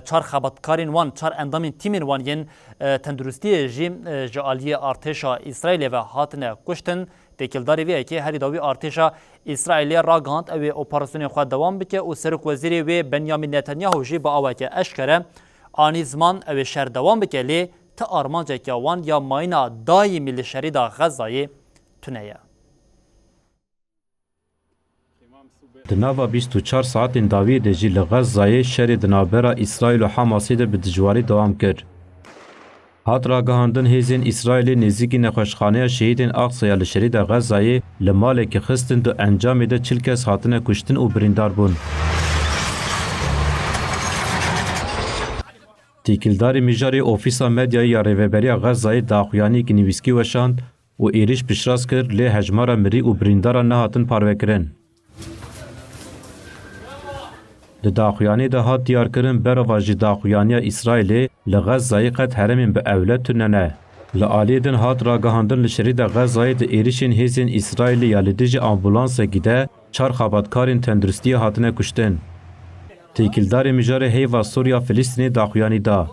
چار خبرکارین وان چار اندامین تیمین وان ین تندرستی رژیم جالی ارتشا اسرائیل و هاتنه کشتن تکلداری وی که هر داوی ارتشا اسرائیل راگاند او اپراسیون خود دوام بکه او سرک وزیر و بنیامین نتانیاهو جی با اوه که اشکره آنی زمان او شر دوام بکه لی تا آرمانجه که وان یا ماینا دایمی لشریدا غزه تنیه. دناوا 24 ساعتên dawiyê de jî li Xezayê şerê di navbera İsraîl û Hamasê de bi dijwarî dewam kir. Hat ragihandin hêzên İsraîlê nêzîkî nexweşxaneya şehîdên Aqsaya li şerîda Xezayê li malekê xistin du encamê de 40 kes hatine kuştin û birîndar bûn. Têkildarê mijarê Ofîsa Medyayê ya Rêveberiya Xezayê daxuyaniyekî nivîskî weşand û êriş piştrast kir lê hejmara mirî û birîndaran nehatin parvekirin. Li daxuyanê de hat diyarkirin berava jî daxuyaniya İsraîlê li Xezayê qet heremên bi ewlet tune. Li aliyê din hat ragihandin li şerîda Xezayê di êrişên hêzên İsraîlê ya li dijî ambulansekî de çar xebatkarên tenduristiyê hatine kuştin. Têkildarê mijarê heyva Sûriya Filîstînê daxuyanî da.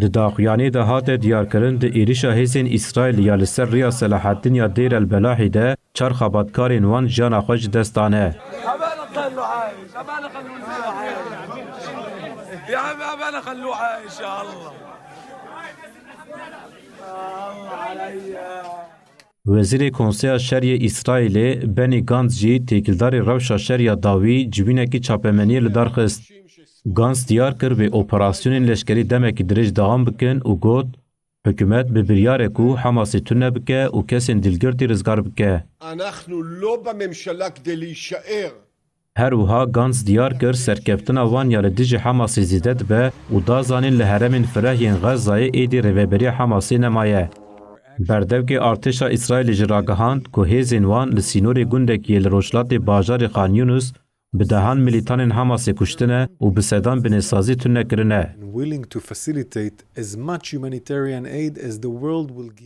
Di daxuyanê de hate diyarkirin di êrişa hêzên İsraîl ya li ser rêya Selaheddin ya Dêr el Belahê de çar xebatkarên wan jiyana xwe ji dest dane. Wezîrê Konseya Şeriyê İsraîlê Benny Gantz jî têkildarê rewşa şeriya dawî civînekî çapemeniyê li dar xist. Gantz diyar kir vê operasyonên leşkerî demekî dirêj devam bikin û got hikûmet bi biryarê ku Hamasê tune bike û kesên dîlgirtî rizgar bike. Her wiha Gantz diyar kir serkeftina wan ya li dijî Hamasê zêde dibe û da zanîn li heremên fireh yên Xezayê êdî rêveberiya Hamasê nemaye. Berdevkê artêşa İsraîlê jî ragihand ku hêzên wan li sînorê gundekî li rojhilatê bajarê Xan Yunus bi dehan milîtanên Hamasê kuştine û bi sedan binêsazî tune kirine.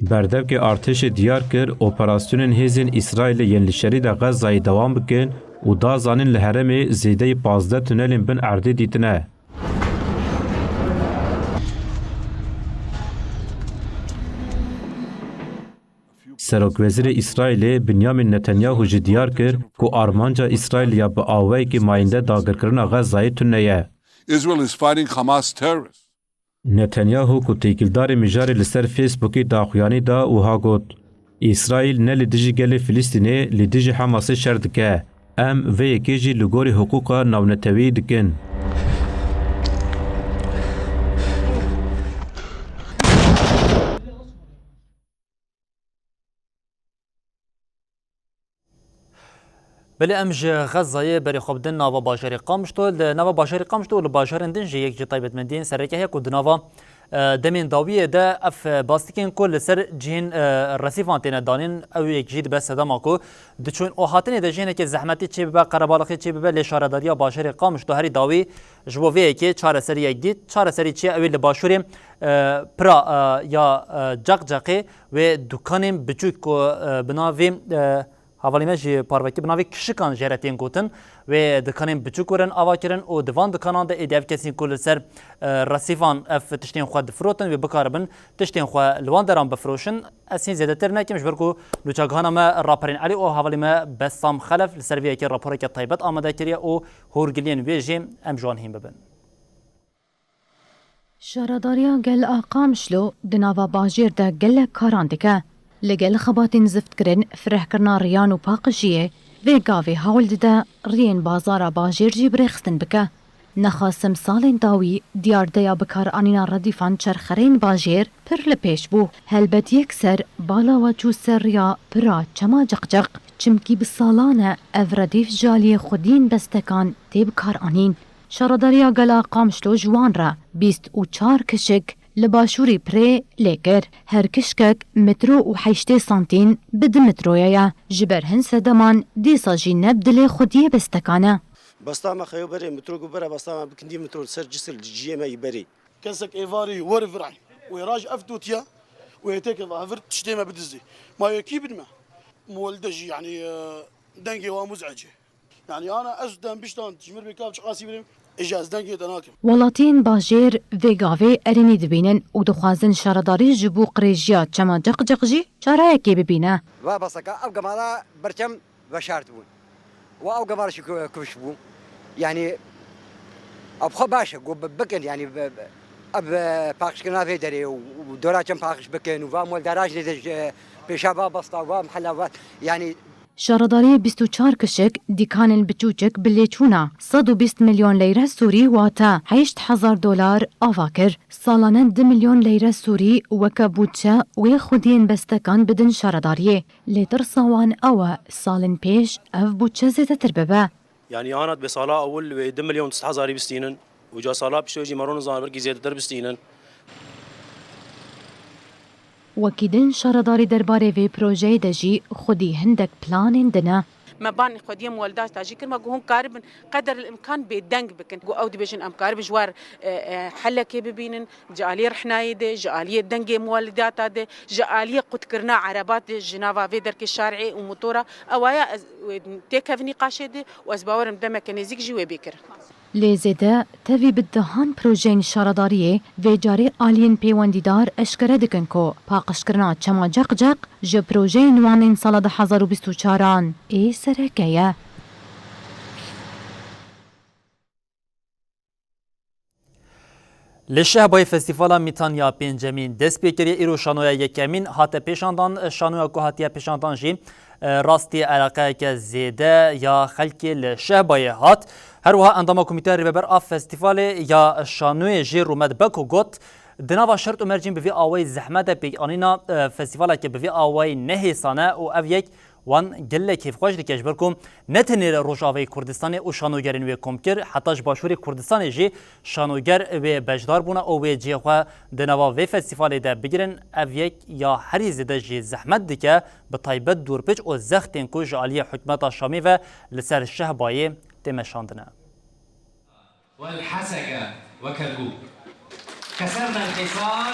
Berdevkê artêşê diyar kir operasyonên hêzên İsraîlê yên li şerî de Xezayê dewam bikin û da zanîn li heremê zêdeyî 15 tunelên bin erdê dîtine. Serokwezîrê İsraîlê Binyamin Netanyahu jî diyar kir ku armanca İsraîl ya bi awayekî mayînde dagirkirina Xezayê tune ye. Israel is fighting Hamas terrorists. Netanyahu ku têkildarê mijarê li ser Facebookê daxuyanî da wiha got İsraîl ne li dijî gelê Filîstînê li dijî Hamasê şer dike. Em vê yekê jî li gorî hiqûqa navnetewî dikin. بله ام ji Xezayê berê xwe bidin nava bajarê Qamişlo li nava bajarê Qamişlo li bajarên din jî yek ji taybetmendiyên sereke heye ku di nava demên dawiyê de ev bastikên ku li ser cihên resîfan têne danîn ew yek jî dibe sedema ku diçûn û hatinê de jinekê zehmetî çê bibe qerebalixê çê bibe lê şaredariya bajarê Qamişlo herî dawî ji bo vê yekê çareserî yek dît çareserî çi ye ew ê li başûrê pira ya caqcaqê wê dukanên biçûk ku bi navê Havalîme jî parvekî bi navê kişikan jeretên gotin wê dikanên biçûk werin ava kirin û di van dikanan de êdî ev kesên ku li ser resîfan ev tiştên xwe difirotin wê bikaribin tiştên xwe li wan deran bifirôşin. Ez hîn zêdetir nekim ji ber ku nûçagihana me Raperên Elî û havalîme Bessam Xelef li ser vê yekê raporeke taybet amade kiriye û hûrgiliyên wê jî em ji wan hîn bibin. Şaredariya gel a Qamişlo di nava bajêr de gelek karan dike. لگل خباتین زفت کرن فرهکرنا ریان و پاقشیه و گاوی هول دده رین بازارا باجیر جی برخستن بکه. نخواستم سالین داوی دیارده یا بکار آنینا ردیفان چرخرین باجیر پر لپیش بو. هلبت یک سر بالا و چو سر یا پرا چما جقجق چمکی بسالانه او ردیف جالی خودین بستکان تی بکار آنین. شارداریا گلا قامشلو جوان را 24 کشک لباشوری پری لیکر هر کشکک مترو و 8 سانتین بد مترویا جبر هن سدمان دیسا جی نبدل خودیه بستکانه بستام خیو بری مترو گو بره بستام بکندی مترو سر جسر جیه می بری کسک ایواری ور فرعی و راج افتوتیا و یتک ظاهر تشتي ما بدزي ما يكي بدمه مولدجي يعني دنجي ومزعجه يعني انا ازدن بشتان تجمر بكاب قاسي بلم ولاتین باجیر وگاوی ارینی دبینن و دخوازن شارداری جبو قریجیا چما جق جق جی چاره کی ببینه و بسکا او گمالا برچم و شارت بون و او گمالا شو کش بون يعني ابخو باشه گو بکن يعني اب پاکش کنا في دري ودورا چم پاکش بکن و مول دراج لده پیشابا بستا و محلوات يعني شارداری 24 کشک دیکانن بچوچک بلیچونا 120 میلیون لیره سوری واتا 8000 دلار آواکر سالانه 2 میلیون لیره سوری وکا بودچه و خودین بستکان بدن شارداریه لیتر سوان او سالن پیش او بودچه زیده ترببه يعني انا بصاله اول 2 مليون 9000 بستينن وجا صاله بشوجي مرون زان بركي زياده در بستينن وكيدن شارداري درباري في بروجي دجي خدي هندك بلان دنا مباني قديم والدات تاجي كل ما جوهم قارب قدر الامكان بيدنج بكن جو اودي بيجن ام قارب جوار حلكي ببينن جالي رحناي دي جالي دنجي مولدات دي جالي قد كرنا عربات جنافا في درك الشارعي وموتورا اوايا تيكافني قاشد واسباور مدمك نزيك جوي بكر لێزێدە تەوی بدەهان پرۆژەین شارەداریێ vêcarê aliyên pêwendîdar eşkere dikin ku paqişkirina çema ceqcek ji projeyên wanên sala 2024 ê sereke ye. Li Şehbayê Festîvala Mîtanya pêncemîn destpêkiriya îro şanoya yekemîn hate pêşandan şanoya ku hatiye pêşandan jî rastî eleqeyeke zêde ya xelkê li Şehbayê hat. Her wiha endama komîteya rêveber a festîvalê ya şanoyê jê Rûmet Beko got di nava şert û mercîn bi vê awayî zehmete pêkanîna festîvaleke bi vê awayî nehêsane û ev yek wan gelek hêvxweş dike ji ber ku ne tenê Rojavayê Kurdistanê û şanogerên wê kom kir heta ji Başûrê Kurdistanê jî şanoger wê bejdar bûne û wê cihê xwe di nava vê festîvalê de bigirin ev yek ya herî zêde jî zehmet dike bi taybet dûrpêç û zextên ku ji aliyê hikûmeta Şamê ve li ser Şehbayê tê meşandine. والحسكة وكركوك كسرنا الحصار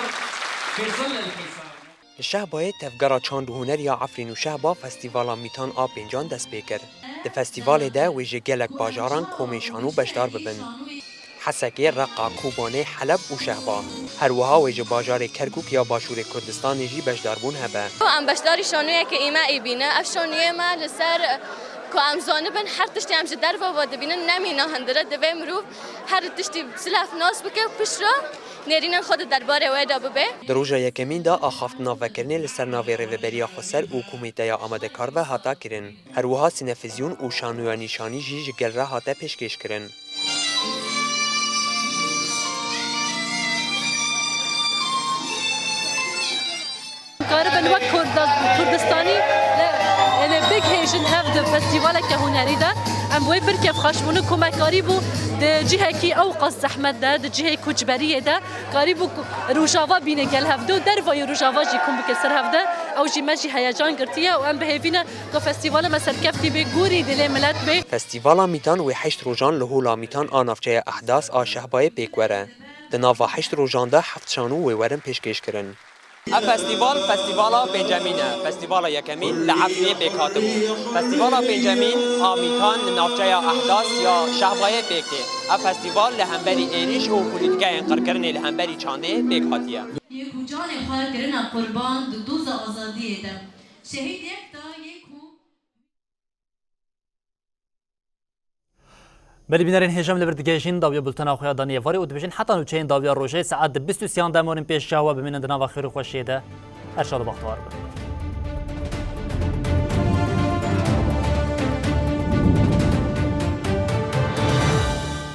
في ظل الحصار. Şehbayê tevgera çandhûneriya Efrîn û Şehba Festîvala Mîtan a pêncan dest pê kir. Di festîvalê de wê ji gelek bajaran komên şanû beşdar bibin. Hesekê, Reqa, Kobanê, Heleb û Şehba. Her wiha wê ji bajarê Kerkûk ya Başûrê Kurdistanê jî beşdarbûn hebe. Em beşdarî şanûyeke îme bîne. Ev şanûyê me li ser ku em zanibin her tiştî em ji derve ve dibînin nemîna hindire divê mirov her tiştî silav nas bike pişra nêrînên xwe di derbarê wê de bibe. Di roja yekemîn de axaftina vekirinê li ser navê Rêveberiya Xweser û Komîteya Amadekar ve hata kirin. Her wiha sînefîzyon û şanûya nîşanî jî ji gel re hate pêşkêş kirin. Karibin wek Kurdistanî lê bighêjin hev di festîvaleke hunerî de em wê birkev xweşbûnê komekarî bû di cihekî ew qas zehmet de di cihê koçberiyê de karî bû rojava bîne gel hevde û dervayê rojava jî kom bike ser hevde ew jî me jî heyecan girtiye û em bihêvîne ku festîvala me serkeftî bê gorî dilê millet bê. Festîvala Mîtan wê heşt rojan li Hola Mîtan a navçeya Ehdas a Şehbayê pêk were. Di nava heşt rojan de heft şanû wê werin pêşkêş kirin. Ev festîvala pêncemîn e. Festîvala yekemîn li Efrînê pêk hatibû. Festîvala pêncemîn a Mîtan li navçeya Ehdas ya Şehbayê pêk tê. Ev festîval li hemberî êriş û polîtîkayên qirkirinê li hemberî çandê pêk hatiye. Yek û canê xwe kirina qurban di doza azadiyê de. Şehîdek da yek û بینەرین هێژەم لەبەر دگەژین داویە بولتەنا خۆیان دانیێواری و دەبێژین حتا نوچەین داویە ڕۆژەی سەعات 23 دامۆرین پێش چاوە ببینن دناوا خێر و خۆشیێدە هەر شاد و بەختەوار بن.